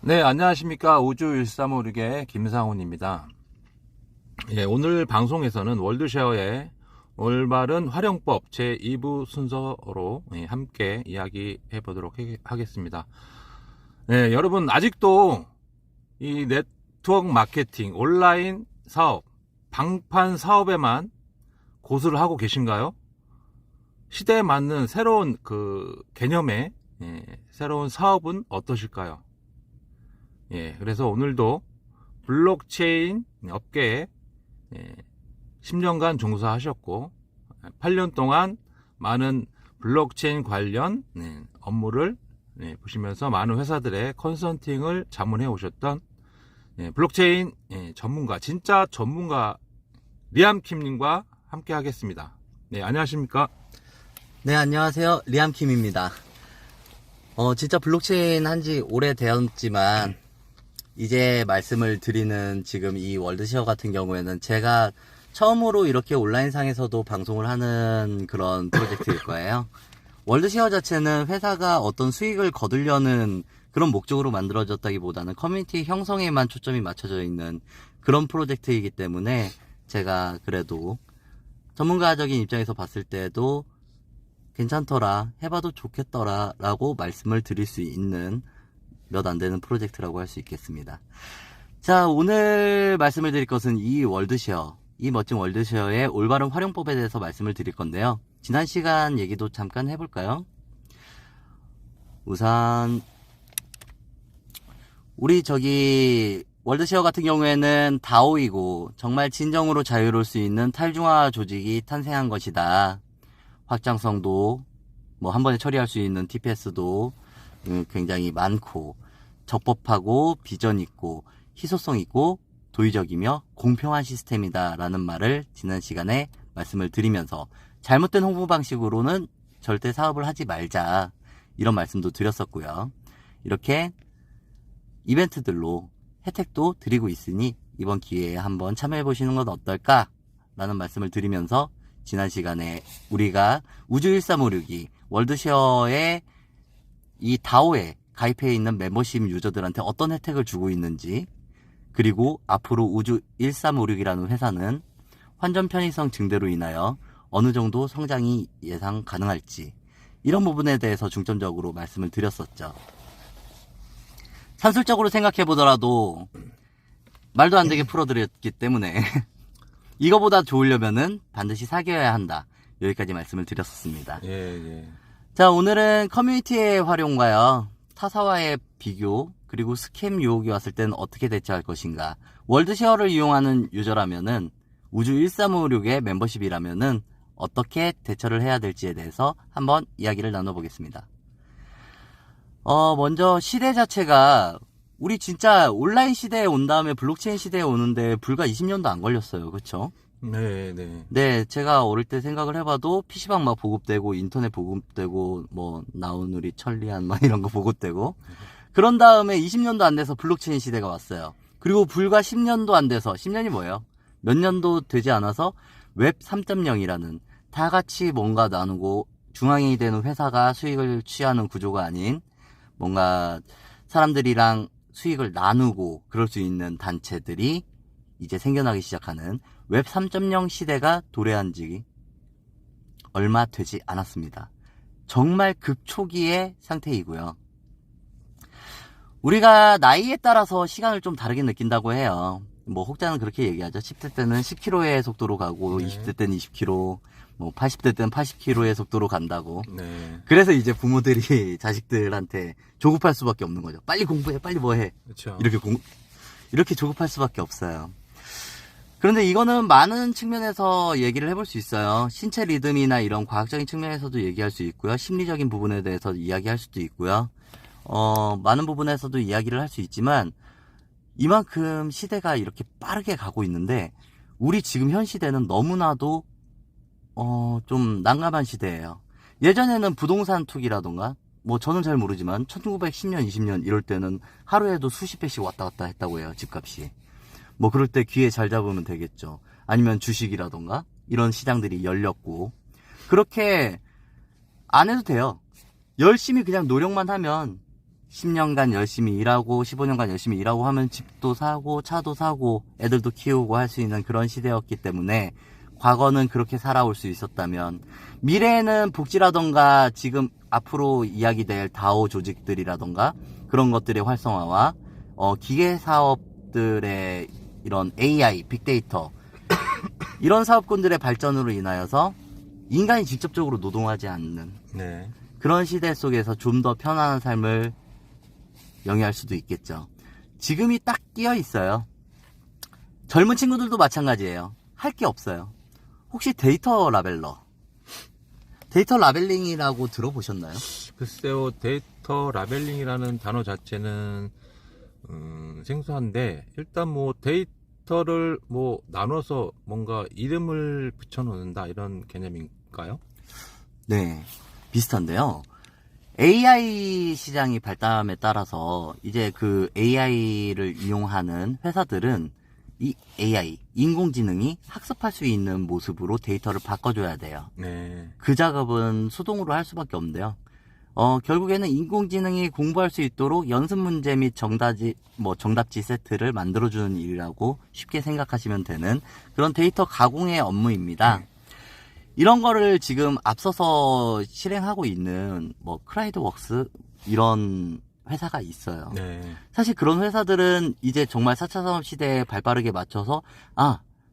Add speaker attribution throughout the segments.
Speaker 1: 네, 안녕하십니까. 우주1356의 김상훈입니다. 예, 오늘 방송에서는 월드쉐어의 올바른 활용법 제2부 순서로 함께 이야기해 보도록 하겠습니다. 네, 여러분 아직도 이 네트워크 마케팅, 온라인 사업, 방판 사업에만 고수를 하고 계신가요? 시대에 맞는 새로운 개념의 새로운 사업은 어떠실까요? 예, 그래서 오늘도 블록체인 업계에 10년간 종사하셨고 8년 동안 많은 블록체인 관련 업무를 보시면서 많은 회사들의 컨설팅을 자문해 오셨던 블록체인 전문가, 진짜 전문가 리암킴님과 함께 하겠습니다. 네, 안녕하십니까?
Speaker 2: 네, 안녕하세요. 리암킴입니다. 진짜 블록체인 한지 오래되었지만 이제 말씀을 드리는 지금 이 월드쉐어 같은 경우에는 제가 처음으로 이렇게 온라인상에서도 방송을 하는 그런 프로젝트일 거예요. 월드쉐어 자체는 회사가 어떤 수익을 거두려는 그런 목적으로 만들어졌다기보다는 커뮤니티 형성에만 초점이 맞춰져 있는 그런 프로젝트이기 때문에 제가 그래도 전문가적인 입장에서 봤을 때도 괜찮더라, 해봐도 좋겠더라 라고 말씀을 드릴 수 있는 몇 안 되는 프로젝트라고 할 수 있겠습니다. 자, 오늘 말씀을 드릴 것은 이 월드쉐어, 이 멋진 월드쉐어의 올바른 활용법에 대해서 말씀을 드릴 건데요. 지난 시간 얘기도 잠깐 해볼까요? 우선 우리 월드쉐어 같은 경우에는 다오이고 정말 진정으로 자유로울 수 있는 탈중화 조직이 탄생한 것이다. 확장성도 한 번에 처리할 수 있는 TPS도 굉장히 많고 적법하고 비전 있고 희소성 있고 도의적이며 공평한 시스템이다 라는 말을 지난 시간에 말씀을 드리면서 잘못된 홍보 방식으로는 절대 사업을 하지 말자 이런 말씀도 드렸었고요. 이렇게 이벤트들로 혜택도 드리고 있으니 이번 기회에 한번 참여해 보시는 건 어떨까 라는 말씀을 드리면서 지난 시간에 우리가 우주1356이 월드쉐어의 이 다오에 가입해 있는 멤버십 유저들한테 어떤 혜택을 주고 있는지, 그리고 앞으로 우주1356이라는 회사는 환전 편의성 증대로 인하여 어느 정도 성장이 예상 가능할지 이런 부분에 대해서 중점적으로 말씀을 드렸었죠. 산술적으로 생각해 보더라도 말도 안 되게 풀어드렸기 때문에 이거보다 좋으려면은 반드시 사귀어야 한다. 여기까지 말씀을 드렸었습니다.
Speaker 1: 예.
Speaker 2: 자, 오늘은 커뮤니티의 활용과요, 타사와의 비교, 그리고 스캠 유혹이 왔을 때는 어떻게 대처할 것인가, 월드쉐어를 이용하는 유저라면은 우주1356의 멤버십이라면은 어떻게 대처를 해야 될지에 대해서 한번 이야기를 나눠보겠습니다. 먼저 시대 자체가 우리 진짜 온라인 시대에 온 다음에 블록체인 시대에 오는데 불과 20년도 안 걸렸어요. 그쵸? 네, 제가 어릴 때 생각을 해봐도 PC방 막 보급되고 인터넷 보급되고 나우누리 천리안 이런 거 보급되고 그런 다음에 20년도 안 돼서 블록체인 시대가 왔어요. 그리고 불과 10년도 안 돼서, 10년이 뭐예요? 몇 년도 되지 않아서 웹 3.0이라는 다 같이 뭔가 나누고 중앙이 되는 회사가 수익을 취하는 구조가 아닌 뭔가 사람들이랑 수익을 나누고 그럴 수 있는 단체들이 이제 생겨나기 시작하는 웹 3.0 시대가 도래한 지 얼마 되지 않았습니다. 정말 극초기의 상태이고요. 우리가 나이에 따라서 시간을 좀 다르게 느낀다고 해요. 혹자는 그렇게 얘기하죠. 10대 때는 10km의 속도로 가고 20대 때는 20km, 80대 때는 80km의 속도로 간다고.
Speaker 1: 네.
Speaker 2: 그래서 이제 부모들이 자식들한테 조급할 수밖에 없는 거죠. 빨리 공부해, 빨리 해.
Speaker 1: 그렇죠.
Speaker 2: 이렇게 조급할 수밖에 없어요. 그런데 이거는 많은 측면에서 얘기를 해볼 수 있어요. 신체 리듬이나 이런 과학적인 측면에서도 얘기할 수 있고요. 심리적인 부분에 대해서 이야기할 수도 있고요. 많은 부분에서도 이야기를 할 수 있지만 이만큼 시대가 이렇게 빠르게 가고 있는데 우리 지금 현 시대는 너무나도 좀 난감한 시대예요. 예전에는 부동산 투기라던가 저는 잘 모르지만 1910년, 20년 이럴 때는 하루에도 수십 배씩 왔다 갔다 했다고 해요. 집값이. 그럴 때 기회 잘 잡으면 되겠죠. 아니면 주식이라던가 이런 시장들이 열렸고 그렇게 안 해도 돼요. 열심히 그냥 노력만 하면 10년간 열심히 일하고 15년간 열심히 일하고 하면 집도 사고 차도 사고 애들도 키우고 할 수 있는 그런 시대였기 때문에 과거는 그렇게 살아올 수 있었다면 미래에는 복지라던가 지금 앞으로 이야기될 다오 조직들이라던가 그런 것들의 활성화와 기계 사업들의 이런 AI, 빅데이터 이런 사업군들의 발전으로 인하여서 인간이 직접적으로 노동하지 않는
Speaker 1: 네.
Speaker 2: 그런 시대 속에서 좀 더 편안한 삶을 영위할 수도 있겠죠. 지금이 딱 끼어 있어요. 젊은 친구들도 마찬가지예요. 할 게 없어요. 혹시 데이터 라벨러, 데이터 라벨링이라고 들어보셨나요?
Speaker 1: 글쎄요, 데이터 라벨링이라는 단어 자체는 생소한데, 일단 뭐 데이터를 뭐 나눠서 뭔가 이름을 붙여놓는다 이런 개념인가요?
Speaker 2: 네, 비슷한데요. AI 시장이 발달함에 따라서 이제 그 AI를 이용하는 회사들은 이 AI, 인공지능이 학습할 수 있는 모습으로 데이터를 바꿔줘야 돼요.
Speaker 1: 네.
Speaker 2: 그 작업은 수동으로 할 수밖에 없는데요. 결국에는 인공지능이 공부할 수 있도록 연습 문제 및 정답지 세트를 만들어주는 일이라고 쉽게 생각하시면 되는 그런 데이터 가공의 업무입니다. 이런 거를 지금 앞서서 실행하고 있는 크라이드웍스 이런 회사가 있어요.
Speaker 1: 네.
Speaker 2: 사실 그런 회사들은 이제 정말 4차 산업 시대에 발빠르게 맞춰서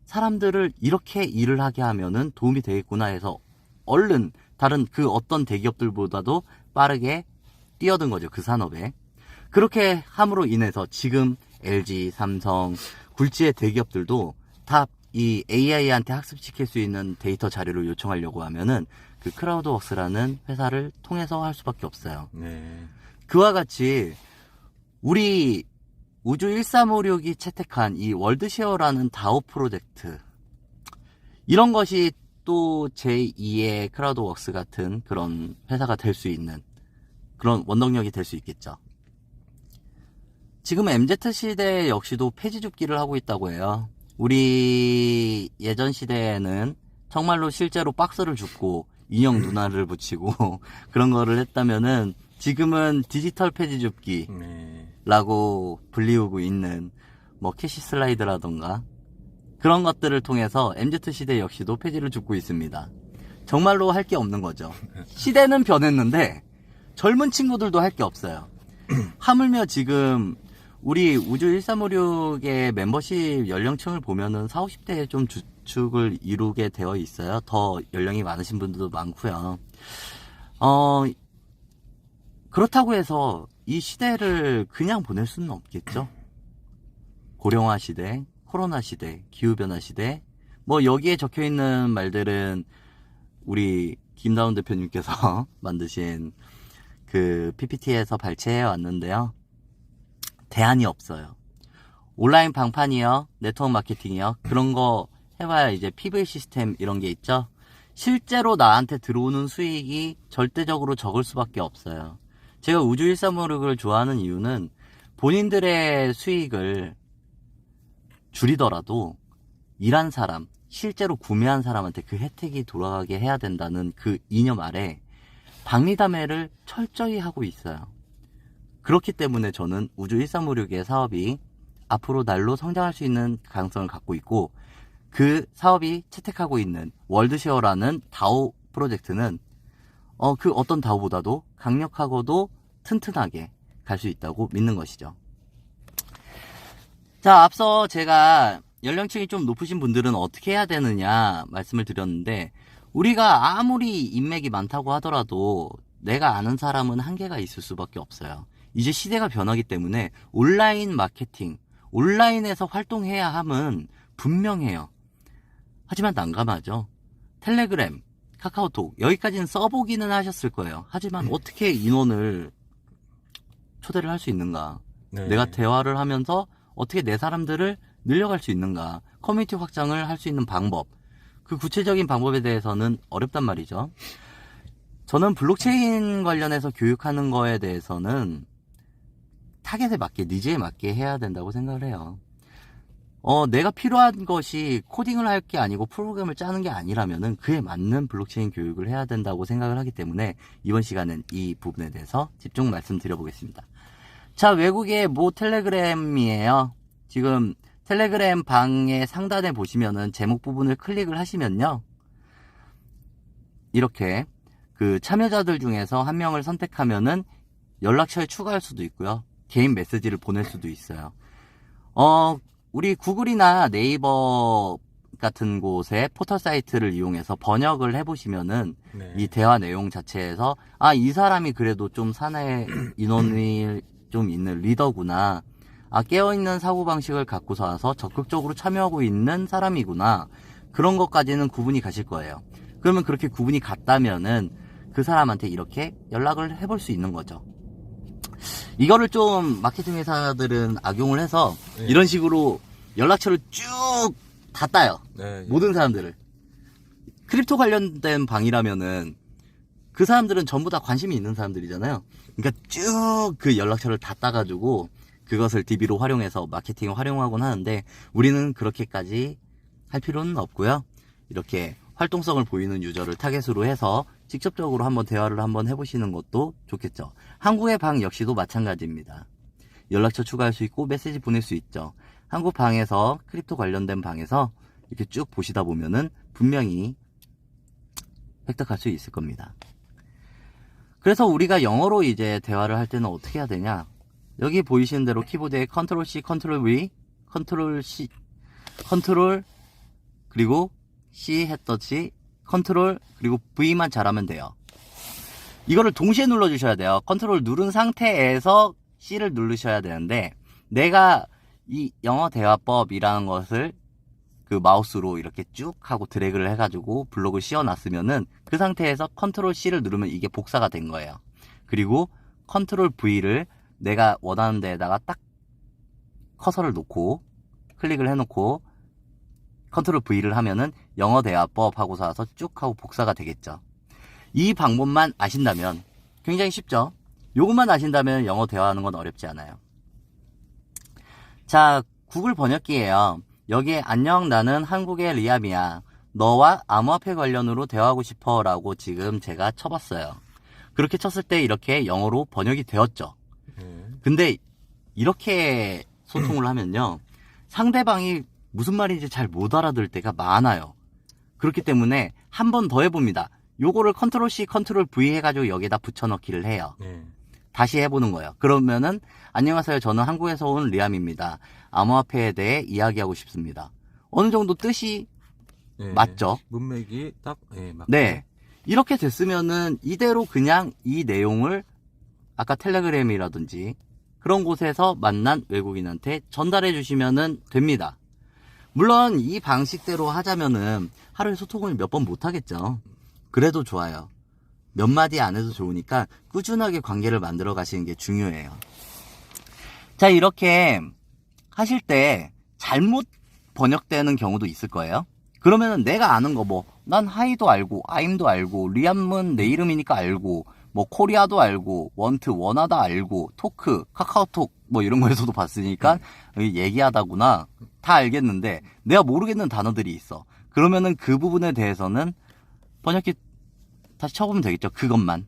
Speaker 2: 사람들을 이렇게 일을 하게 하면은 도움이 되겠구나 해서 얼른 다른 그 어떤 대기업들보다도 빠르게 뛰어든 거죠. 그 산업에. 그렇게 함으로 인해서 지금 LG, 삼성, 굴지의 대기업들도 다 이 AI한테 학습시킬 수 있는 데이터 자료를 요청하려고 하면은 그 크라우드웍스라는 회사를 통해서 할 수밖에 없어요.
Speaker 1: 네.
Speaker 2: 그와 같이 우리 우주 1356이 채택한 이 월드쉐어라는 다오 프로젝트, 이런 것이 또 제2의 크라우드웍스 같은 그런 회사가 될 수 있는 그런 원동력이 될 수 있겠죠. 지금 MZ시대 역시도 폐지 줍기를 하고 있다고 해요. 우리 예전 시대에는 정말로 실제로 박스를 줍고 인형 누나를 붙이고 그런 거를 했다면은 지금은 디지털 폐지 줍기라고 불리우고 있는 캐시 슬라이드라던가 그런 것들을 통해서 MZ시대 역시도 폐지를 줍고 있습니다. 정말로 할 게 없는 거죠. 시대는 변했는데 젊은 친구들도 할 게 없어요. 하물며 지금 우리 우주 1356의 멤버십 연령층을 보면은 40, 50대에 좀 주축을 이루게 되어 있어요. 더 연령이 많으신 분들도 많고요. 그렇다고 해서 이 시대를 그냥 보낼 수는 없겠죠. 고령화 시대, 코로나 시대, 기후변화 시대, 여기에 적혀 있는 말들은 우리 김다운 대표님께서 만드신 그 PPT에서 발췌해 왔는데요. 대안이 없어요. 온라인 방판이요, 네트워크 마케팅이요, 그런 거 해봐야 이제 PV 시스템 이런 게 있죠. 실제로 나한테 들어오는 수익이 절대적으로 적을 수밖에 없어요. 제가 우주 1356을 좋아하는 이유는 본인들의 수익을 줄이더라도 일한 사람, 실제로 구매한 사람한테 그 혜택이 돌아가게 해야 된다는 그 이념 아래 박리담회를 철저히 하고 있어요. 그렇기 때문에 저는 우주 1356의 사업이 앞으로 날로 성장할 수 있는 가능성을 갖고 있고, 그 사업이 채택하고 있는 월드쉐어라는 다오 프로젝트는 그 어떤 다오보다도 강력하고도 튼튼하게 갈 수 있다고 믿는 것이죠. 자, 앞서 제가 연령층이 좀 높으신 분들은 어떻게 해야 되느냐 말씀을 드렸는데, 우리가 아무리 인맥이 많다고 하더라도 내가 아는 사람은 한계가 있을 수밖에 없어요. 이제 시대가 변하기 때문에 온라인 마케팅, 온라인에서 활동해야 함은 분명해요. 하지만 난감하죠. 텔레그램, 카카오톡, 여기까지는 써보기는 하셨을 거예요. 하지만 어떻게 인원을 초대를 할 수 있는가?
Speaker 1: 네.
Speaker 2: 내가 대화를 하면서 어떻게 내 사람들을 늘려갈 수 있는가? 커뮤니티 확장을 할 수 있는 방법, 그 구체적인 방법에 대해서는 어렵단 말이죠. 저는 블록체인 관련해서 교육하는 거에 대해서는 타겟에 맞게, 니즈에 맞게 해야 된다고 생각을 해요. 내가 필요한 것이 코딩을 할 게 아니고 프로그램을 짜는 게 아니라면은 그에 맞는 블록체인 교육을 해야 된다고 생각을 하기 때문에 이번 시간은 이 부분에 대해서 집중 말씀드려 보겠습니다. 자, 외국의 모 텔레그램이에요. 지금 텔레그램 방의 상단에 보시면은 제목 부분을 클릭을 하시면요. 이렇게 그 참여자들 중에서 한 명을 선택하면은 연락처에 추가할 수도 있고요. 개인 메시지를 보낼 수도 있어요. 우리 구글이나 네이버 같은 곳의 포털 사이트를 이용해서 번역을 해보시면은
Speaker 1: 네.
Speaker 2: 이 대화 내용 자체에서 이 사람이 그래도 좀 사내 인원이 좀 있는 리더구나. 깨어있는 사고방식을 갖고서 와서 적극적으로 참여하고 있는 사람이구나. 그런 것까지는 구분이 가실 거예요. 그러면 그렇게 구분이 갔다면은 그 사람한테 이렇게 연락을 해볼 수 있는 거죠. 이거를 좀 마케팅 회사들은 악용을 해서
Speaker 1: 네.
Speaker 2: 이런 식으로 연락처를 쭉 다 따요.
Speaker 1: 네.
Speaker 2: 모든 사람들을. 크립토 관련된 방이라면은 그 사람들은 전부 다 관심이 있는 사람들이잖아요. 그러니까 쭉 그 연락처를 다 따가지고 그것을 DB로 활용해서 마케팅을 활용하곤 하는데 우리는 그렇게까지 할 필요는 없고요. 이렇게 활동성을 보이는 유저를 타겟으로 해서 직접적으로 한번 대화를 한번 해보시는 것도 좋겠죠. 한국의 방 역시도 마찬가지입니다. 연락처 추가할 수 있고 메시지 보낼 수 있죠. 한국 방에서 크립토 관련된 방에서 이렇게 쭉 보시다 보면은 분명히 획득할 수 있을 겁니다. 그래서 우리가 영어로 이제 대화를 할 때는 어떻게 해야 되냐? 여기 보이시는 대로 키보드에 컨트롤 C, 컨트롤 V, 컨트롤 C, 컨트롤 그리고 C 했듯이 컨트롤 그리고 V만 잘하면 돼요. 이거를 동시에 눌러주셔야 돼요. 컨트롤 누른 상태에서 C를 누르셔야 되는데 내가 이 영어 대화법이라는 것을 그 마우스로 이렇게 쭉 하고 드래그를 해가지고 블록을 씌워놨으면은 그 상태에서 컨트롤 C를 누르면 이게 복사가 된 거예요. 그리고 컨트롤 V를 내가 원하는 데에다가 딱 커서를 놓고 클릭을 해놓고 컨트롤 V를 하면은 영어 대화법 하고서 와서 쭉 하고 복사가 되겠죠. 이 방법만 아신다면 굉장히 쉽죠. 요것만 아신다면 영어 대화하는 건 어렵지 않아요. 자, 구글 번역기예요. 여기에 안녕 나는 한국의 리암이야. 너와 암호화폐 관련으로 대화하고 싶어 라고 지금 제가 쳐봤어요. 그렇게 쳤을 때 이렇게 영어로 번역이 되었죠. 근데 이렇게 소통을 하면요. 상대방이 무슨 말인지 잘 못 알아들 때가 많아요. 그렇기 때문에 한 번 더 해봅니다. 요거를 컨트롤 C, 컨트롤 V 해가지고 여기에다 붙여넣기를 해요. 다시 해보는 거예요. 그러면은 안녕하세요. 저는 한국에서 온 리암입니다. 암호화폐에 대해 이야기하고 싶습니다. 어느 정도 뜻이 맞죠?
Speaker 1: 문맥이 딱 맞고.
Speaker 2: 네. 이렇게 됐으면은 이대로 그냥 이 내용을 아까 텔레그램이라든지 그런 곳에서 만난 외국인한테 전달해 주시면은 됩니다. 물론 이 방식대로 하자면은 하루에 소통을 몇 번 못 하겠죠. 그래도 좋아요. 몇 마디 안 해도 좋으니까 꾸준하게 관계를 만들어 가시는 게 중요해요. 자, 이렇게 하실 때 잘못 번역되는 경우도 있을 거예요. 그러면은 내가 아는 거 난 하이도 알고, 아임도 알고, 리암은 내 이름이니까 알고, 코리아도 알고, 원트, 원하다 알고, 토크, 카카오톡, 이런 거에서도 봤으니까, 얘기하다구나. 다 알겠는데, 내가 모르겠는 단어들이 있어. 그러면은 그 부분에 대해서는 번역기 다시 쳐보면 되겠죠. 그것만.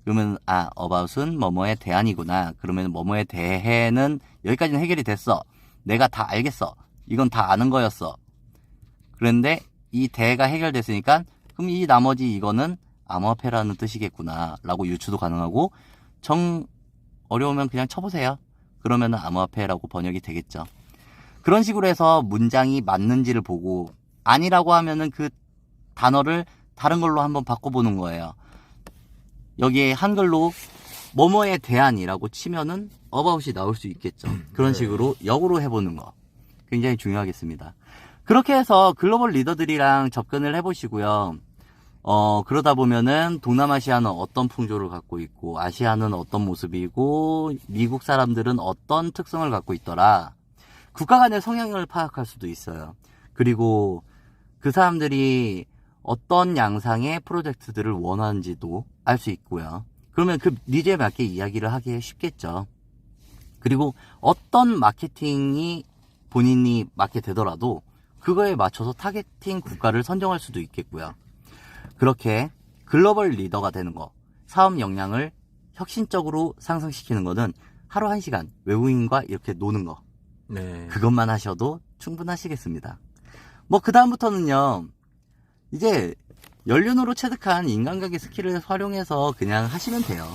Speaker 2: 그러면, about은 뭐뭐에 대한이구나. 그러면 뭐뭐에 대해는 여기까지는 해결이 됐어. 내가 다 알겠어. 이건 다 아는 거였어. 그런데 이 대가 해결됐으니까 그럼 이 나머지 이거는 암호화폐라는 뜻이겠구나 라고 유추도 가능하고 어려우면 그냥 쳐보세요. 그러면 암호화폐라고 번역이 되겠죠. 그런 식으로 해서 문장이 맞는지를 보고 아니라고 하면은 그 단어를 다른 걸로 한번 바꿔보는 거예요. 여기에 한글로 뭐뭐에 대한이라고 치면은 about이 나올 수 있겠죠. 그런 식으로 역으로 해보는 거 굉장히 중요하겠습니다. 그렇게 해서 글로벌 리더들이랑 접근을 해보시고요. 그러다 보면은 동남아시아는 어떤 풍조를 갖고 있고 아시아는 어떤 모습이고 미국 사람들은 어떤 특성을 갖고 있더라. 국가 간의 성향을 파악할 수도 있어요. 그리고 그 사람들이 어떤 양상의 프로젝트들을 원하는지도 알 수 있고요. 그러면 그 니즈에 맞게 이야기를 하기 쉽겠죠. 그리고 어떤 마케팅이 본인이 맞게 되더라도 그거에 맞춰서 타겟팅 국가를 선정할 수도 있겠고요. 그렇게 글로벌 리더가 되는 거, 사업 역량을 혁신적으로 상승시키는 것은 하루 1시간 외국인과 이렇게 노는 거.
Speaker 1: 네.
Speaker 2: 그것만 하셔도 충분하시겠습니다. 뭐 그 다음부터는요. 이제 연륜으로 체득한 인간관계 스킬을 활용해서 그냥 하시면 돼요.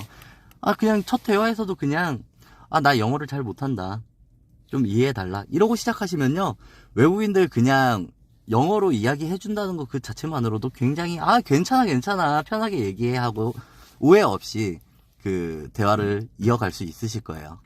Speaker 2: 그냥 첫 대화에서도 그냥 나 영어를 잘 못한다. 좀 이해해달라. 이러고 시작하시면요. 외국인들 그냥 영어로 이야기해준다는 거 그 자체만으로도 굉장히 괜찮아 편하게 얘기해 하고 오해 없이 그 대화를 이어갈 수 있으실 거예요.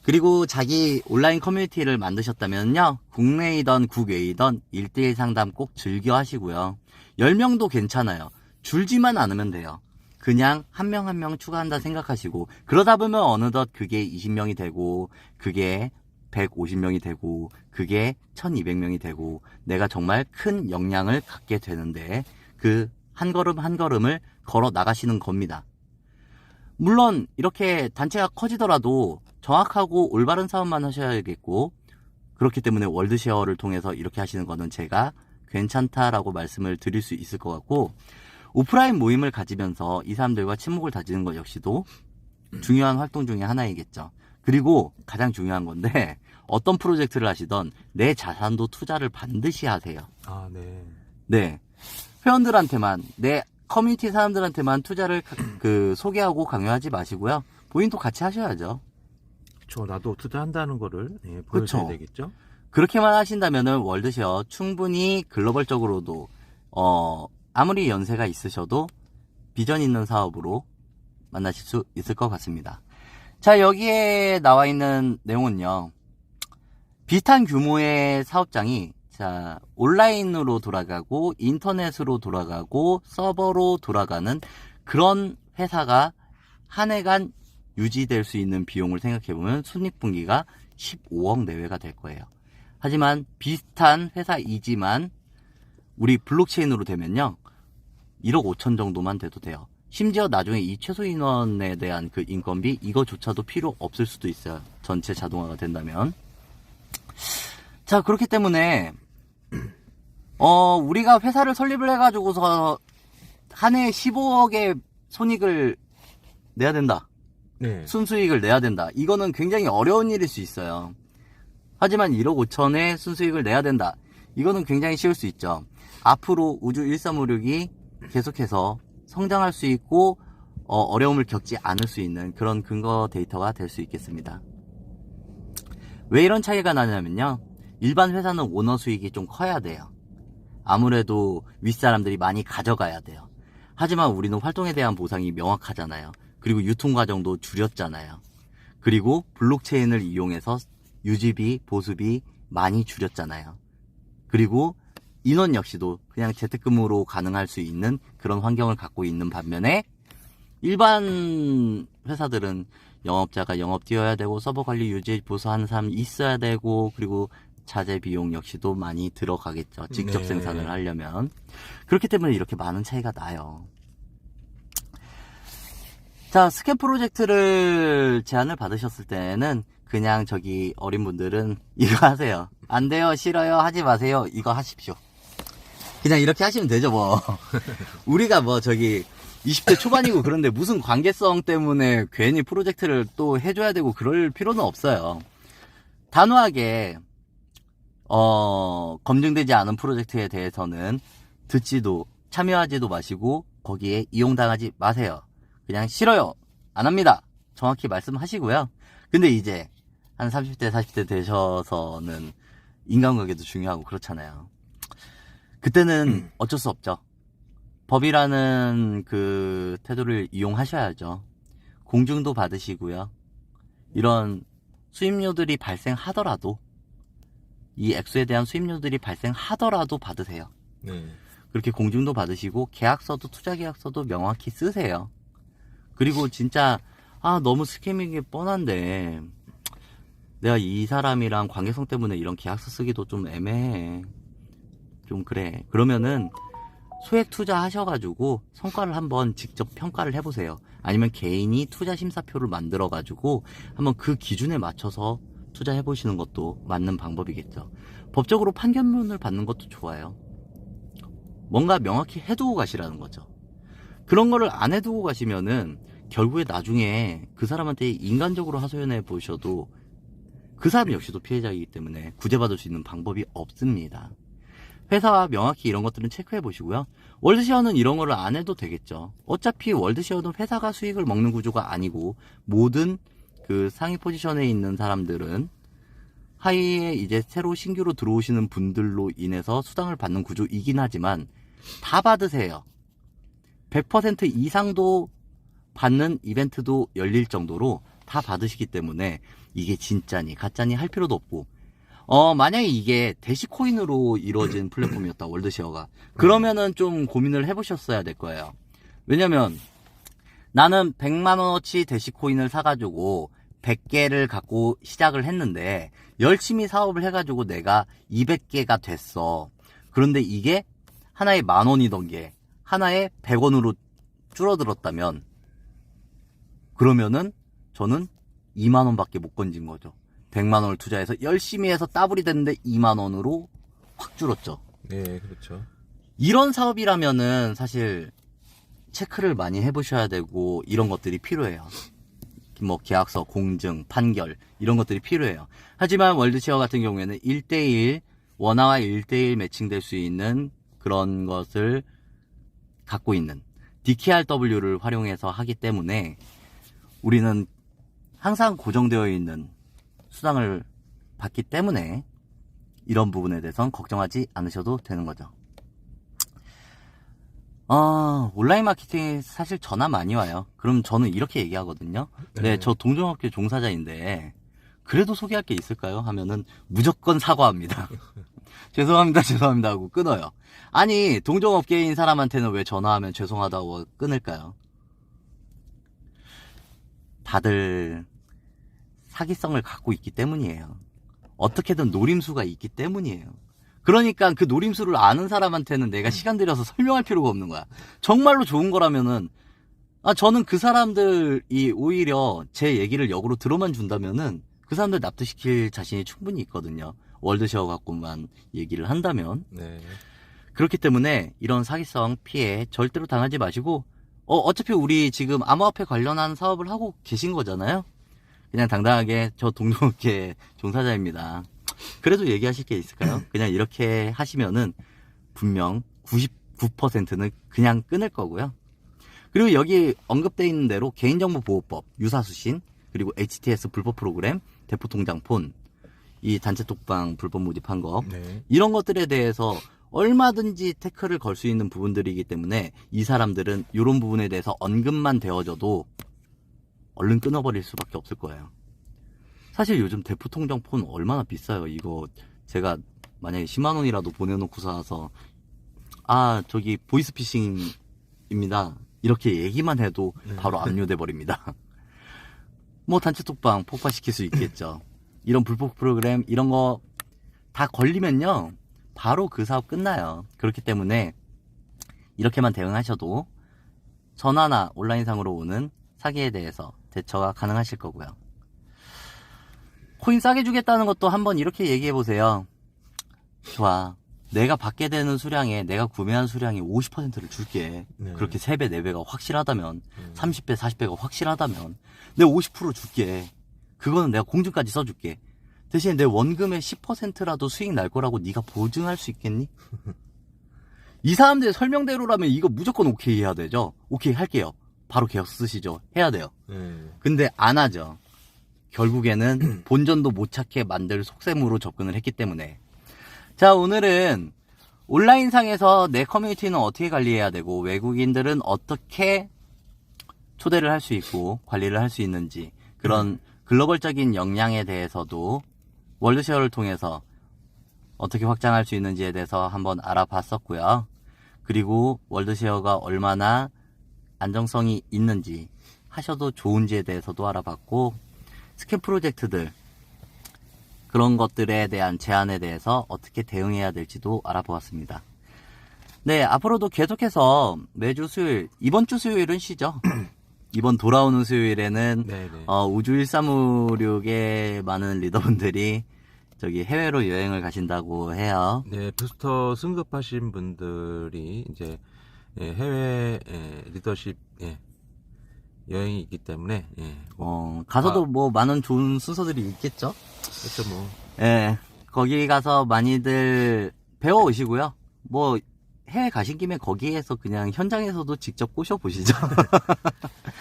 Speaker 2: 그리고 자기 온라인 커뮤니티를 만드셨다면요. 국내이던 국외이던 1대1 상담 꼭 즐겨 하시고요. 10명도 괜찮아요. 줄지만 않으면 돼요. 그냥 한 명 한 명 추가한다 생각하시고 그러다 보면 어느덧 그게 20명이 되고 그게 150명이 되고 그게 1200명이 되고 내가 정말 큰 역량을 갖게 되는데 그 한 걸음 한 걸음을 걸어 나가시는 겁니다. 물론 이렇게 단체가 커지더라도 정확하고 올바른 사업만 하셔야겠고 그렇기 때문에 월드쉐어를 통해서 이렇게 하시는 거는 제가 괜찮다라고 말씀을 드릴 수 있을 것 같고 오프라인 모임을 가지면서 이 사람들과 친목을 다지는 것 역시도 중요한 활동 중에 하나이겠죠. 그리고 가장 중요한 건데 어떤 프로젝트를 하시던 내 자산도 투자를 반드시 하세요.
Speaker 1: 네.
Speaker 2: 네. 회원들한테만 내 커뮤니티 사람들한테만 투자를 소개하고 강요하지 마시고요. 본인도 같이 하셔야죠.
Speaker 1: 그쵸. 나도 투자한다는 거를
Speaker 2: 그쵸.
Speaker 1: 보여줘야 되겠죠.
Speaker 2: 그렇게만 하신다면은 월드쉐어 충분히 글로벌적으로도 아무리 연세가 있으셔도 비전 있는 사업으로 만나실 수 있을 것 같습니다. 자, 여기에 나와 있는 내용은요. 비슷한 규모의 사업장이 온라인으로 돌아가고 인터넷으로 돌아가고 서버로 돌아가는 그런 회사가 한 해간 유지될 수 있는 비용을 생각해보면 순이익분기가 15억 내외가 될 거예요. 하지만 비슷한 회사이지만 우리 블록체인으로 되면요 1억 5천 정도만 돼도 돼요. 심지어 나중에 이 최소 인원에 대한 그 인건비 이거조차도 필요 없을 수도 있어요. 전체 자동화가 된다면. 자, 그렇기 때문에 우리가 회사를 설립을 해가지고서 한 해에 15억의 손익을 내야 된다.
Speaker 1: 네.
Speaker 2: 순수익을 내야 된다. 이거는 굉장히 어려운 일일 수 있어요. 하지만 1억 5천의 순수익을 내야 된다. 이거는 굉장히 쉬울 수 있죠. 앞으로 우주 1356이 계속해서 성장할 수 있고 어려움을 겪지 않을 수 있는 그런 근거 데이터가 될 수 있겠습니다. 왜 이런 차이가 나냐면요. 일반 회사는 오너 수익이 좀 커야 돼요. 아무래도 윗사람들이 많이 가져가야 돼요. 하지만 우리는 활동에 대한 보상이 명확하잖아요. 그리고 유통 과정도 줄였잖아요. 그리고 블록체인을 이용해서 유지비, 보수비 많이 줄였잖아요. 그리고 인원 역시도 그냥 재택근무로 가능할 수 있는 그런 환경을 갖고 있는 반면에 일반 회사들은 영업자가 영업 뛰어야 되고 서버 관리 유지 보수하는 사람 있어야 되고 그리고 자재 비용 역시도 많이 들어가겠죠. 직접
Speaker 1: 네.
Speaker 2: 생산을 하려면. 그렇기 때문에 이렇게 많은 차이가 나요. 자, 스캔 프로젝트를 제안을 받으셨을 때는 그냥 어린 분들은 이거 하세요. 안 돼요, 싫어요, 하지 마세요. 이거 하십시오. 그냥 이렇게 하시면 되죠, 뭐. 우리가 20대 초반이고 그런데 무슨 관계성 때문에 괜히 프로젝트를 또 해줘야 되고 그럴 필요는 없어요. 단호하게 검증되지 않은 프로젝트에 대해서는 듣지도 참여하지도 마시고 거기에 이용당하지 마세요. 그냥 싫어요, 안 합니다, 정확히 말씀하시고요. 근데 이제 한 30대 40대 되셔서는 인간관계도 중요하고 그렇잖아요. 그때는 어쩔 수 없죠. 법이라는 그 태도를 이용하셔야죠. 공증도 받으시고요. 이런 수임료들이 발생하더라도 이 액수에 대한 수임료들이 발생하더라도 받으세요.
Speaker 1: 네.
Speaker 2: 그렇게 공증도 받으시고 계약서도 투자계약서도 명확히 쓰세요. 그리고 진짜 너무 스캐밍인 게 뻔한데 내가 이 사람이랑 관계성 때문에 이런 계약서 쓰기도 좀 애매해. 좀 그래. 그러면은 소액 투자 하셔가지고 성과를 한번 직접 평가를 해보세요. 아니면 개인이 투자 심사표를 만들어가지고 한번 그 기준에 맞춰서 투자해보시는 것도 맞는 방법이겠죠. 법적으로 판결문을 받는 것도 좋아요. 뭔가 명확히 해두고 가시라는 거죠. 그런 거를 안 해두고 가시면은 결국에 나중에 그 사람한테 인간적으로 하소연해 보셔도 그 사람 역시도 피해자이기 때문에 구제받을 수 있는 방법이 없습니다. 회사와 명확히 이런 것들은 체크해 보시고요. 월드쉐어는 이런 거를 안 해도 되겠죠. 어차피 월드쉐어는 회사가 수익을 먹는 구조가 아니고 모든 그 상위 포지션에 있는 사람들은 하위에 이제 새로 신규로 들어오시는 분들로 인해서 수당을 받는 구조이긴 하지만 다 받으세요. 100% 이상도 받는 이벤트도 열릴 정도로 다 받으시기 때문에 이게 진짜니 가짜니 할 필요도 없고, 만약에 이게 대시코인으로 이루어진 플랫폼이었다, 월드쉐어가. 그러면은 좀 고민을 해보셨어야 될 거예요. 왜냐면 나는 100만원어치 대시코인을 사가지고 100개를 갖고 시작을 했는데 열심히 사업을 해가지고 내가 200개가 됐어. 그런데 이게 하나에 10,000원이던 게 하나에 100원으로 줄어들었다면 그러면은 저는 2만원밖에 못 건진 거죠. 100만원을 투자해서 열심히 해서 따블이 됐는데 2만원으로 확 줄었죠.
Speaker 1: 네, 그렇죠.
Speaker 2: 이런 사업이라면은 사실 체크를 많이 해보셔야 되고 이런 것들이 필요해요. 뭐 계약서, 공증, 판결 이런 것들이 필요해요. 하지만 월드쉐어 같은 경우에는 1대1 원화와 1대1 매칭될 수 있는 그런 것을 갖고 있는 DKRW를 활용해서 하기 때문에 우리는 항상 고정되어 있는 수당을 받기 때문에 이런 부분에 대해서는 걱정하지 않으셔도 되는 거죠. 온라인 마케팅에 사실 전화 많이 와요. 그럼 저는 이렇게 얘기하거든요. 네, 저 동종업계 종사자인데 그래도 소개할 게 있을까요? 하면은 무조건 사과합니다. 죄송합니다 하고 끊어요. 아니, 동종업계인 사람한테는 왜 전화하면 죄송하다고 끊을까요? 다들 사기성을 갖고 있기 때문이에요. 어떻게든 노림수가 있기 때문이에요. 그러니까 그 노림수를 아는 사람한테는 내가 시간 들여서 설명할 필요가 없는 거야. 정말로 좋은 거라면은, 저는 그 사람들이 오히려 제 얘기를 역으로 들어만 준다면은 그 사람들 납득시킬 자신이 충분히 있거든요. 월드쉐어 갖고만 얘기를 한다면.
Speaker 1: 네.
Speaker 2: 그렇기 때문에 이런 사기성 피해 절대로 당하지 마시고, 어차피 우리 지금 암호화폐 관련한 사업을 하고 계신 거잖아요. 그냥 당당하게 저 동종업계 종사자입니다. 그래도 얘기하실 게 있을까요? 그냥 이렇게 하시면은 분명 99%는 그냥 끊을 거고요. 그리고 여기 언급되어 있는 대로 개인정보보호법, 유사수신, 그리고 HTS 불법 프로그램, 대포통장폰, 이 단체 톡방 불법 모집한 거,
Speaker 1: 네.
Speaker 2: 이런 것들에 대해서 얼마든지 태클을 걸 수 있는 부분들이기 때문에 이 사람들은 이런 부분에 대해서 언급만 되어져도 얼른 끊어버릴 수밖에 없을 거예요. 사실 요즘 대포통장 폰 얼마나 비싸요. 이거 제가 만약에 10만원이라도 보내놓고 사서 저기 보이스피싱입니다 이렇게 얘기만 해도 바로 압류돼 버립니다. 뭐 단체톡방 폭파시킬 수 있겠죠. 이런 불법 프로그램 이런 거 다 걸리면요 바로 그 사업 끝나요. 그렇기 때문에 이렇게만 대응하셔도 전화나 온라인상으로 오는 사기에 대해서 대처가 가능하실 거고요. 코인 싸게 주겠다는 것도 한번 이렇게 얘기해 보세요. 좋아, 내가 받게 되는 수량에 내가 구매한 수량의 50%를 줄게.
Speaker 1: 네.
Speaker 2: 그렇게 3배 4배가 확실하다면 30배 40배가 확실하다면 내가 50% 줄게. 그거는 내가 공증까지 써줄게. 대신에 내 원금의 10%라도 수익 날 거라고 네가 보증할 수 있겠니? 이 사람들의 설명대로라면 이거 무조건 오케이 해야 되죠. 오케이 할게요. 바로 계약서 쓰시죠. 해야 돼요. 근데 안 하죠. 결국에는 본전도 못 찾게 만들 속셈으로 접근을 했기 때문에. 자, 오늘은 온라인상에서 내 커뮤니티는 어떻게 관리해야 되고 외국인들은 어떻게 초대를 할 수 있고 관리를 할 수 있는지, 그런 글로벌적인 역량에 대해서도 월드쉐어를 통해서 어떻게 확장할 수 있는지에 대해서 한번 알아봤었고요. 그리고 월드쉐어가 얼마나 안정성이 있는지, 하셔도 좋은지에 대해서도 알아봤고, 스캠 프로젝트들 그런 것들에 대한 제안에 대해서 어떻게 대응해야 될지도 알아보았습니다. 네, 앞으로도 계속해서 매주 수요일, 이번 주 수요일은 쉬죠. 이번 돌아오는 수요일에는 우주 1356의 많은 리더분들이 저기 해외로 여행을 가신다고 해요.
Speaker 1: 네, 부스터 승급하신 분들이 이제 해외 리더십 여행이 있기 때문에
Speaker 2: 가서도 뭐 많은 좋은 순서들이 있겠죠?
Speaker 1: 그렇죠 뭐.
Speaker 2: 예, 거기 가서 많이들 배워 오시고요. 뭐, 해외 가신 김에 거기에서 그냥 현장에서도 직접 꼬셔보시죠.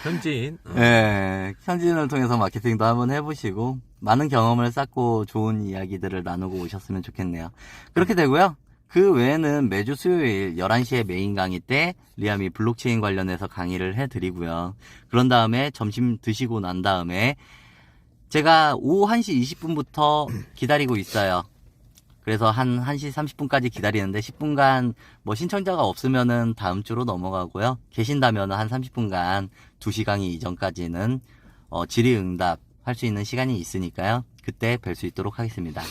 Speaker 1: 현지인.
Speaker 2: 예, 현지인을 통해서 마케팅도 한번 해보시고, 많은 경험을 쌓고 좋은 이야기들을 나누고 오셨으면 좋겠네요. 그렇게 되고요. 그 외에는 매주 수요일 11시에 메인 강의 때 리아미 블록체인 관련해서 강의를 해드리고요. 그런 다음에 점심 드시고 난 다음에 제가 오후 1시 20분부터 기다리고 있어요. 그래서 한 1시 30분까지 기다리는데 10분간 뭐 신청자가 없으면은 다음 주로 넘어가고요. 계신다면 한 30분간 2시 강의 이전까지는 질의응답 할 수 있는 시간이 있으니까요. 그때 뵐 수 있도록 하겠습니다.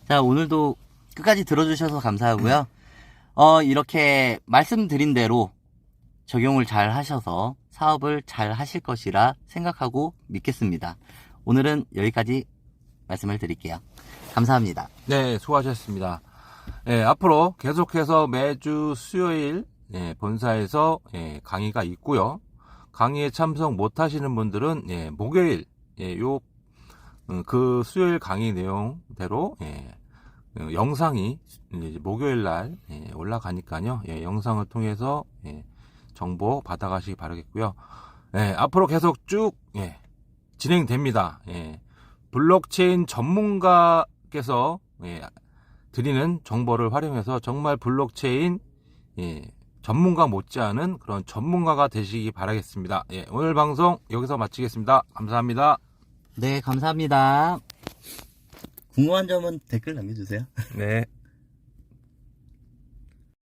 Speaker 2: 자, 오늘도 끝까지 들어주셔서 감사하고요. 이렇게 말씀드린 대로 적용을 잘 하셔서 사업을 잘 하실 것이라 생각하고 믿겠습니다. 오늘은 여기까지 말씀을 드릴게요. 감사합니다.
Speaker 1: 네, 수고하셨습니다. 앞으로 계속해서 매주 수요일 본사에서 강의가 있고요. 강의에 참석 못 하시는 분들은 목요일 그 수요일 강의 내용대로 영상이 이제 목요일 날 올라가니까요. 영상을 통해서 정보 받아가시기 바라겠고요. 앞으로 계속 쭉 진행됩니다. 블록체인 전문가께서 드리는 정보를 활용해서 정말 블록체인 전문가 못지않은 그런 전문가가 되시기 바라겠습니다. 오늘 방송 여기서 마치겠습니다. 감사합니다.
Speaker 2: 네, 감사합니다. 궁금한 점은 댓글 남겨주세요.
Speaker 1: 네.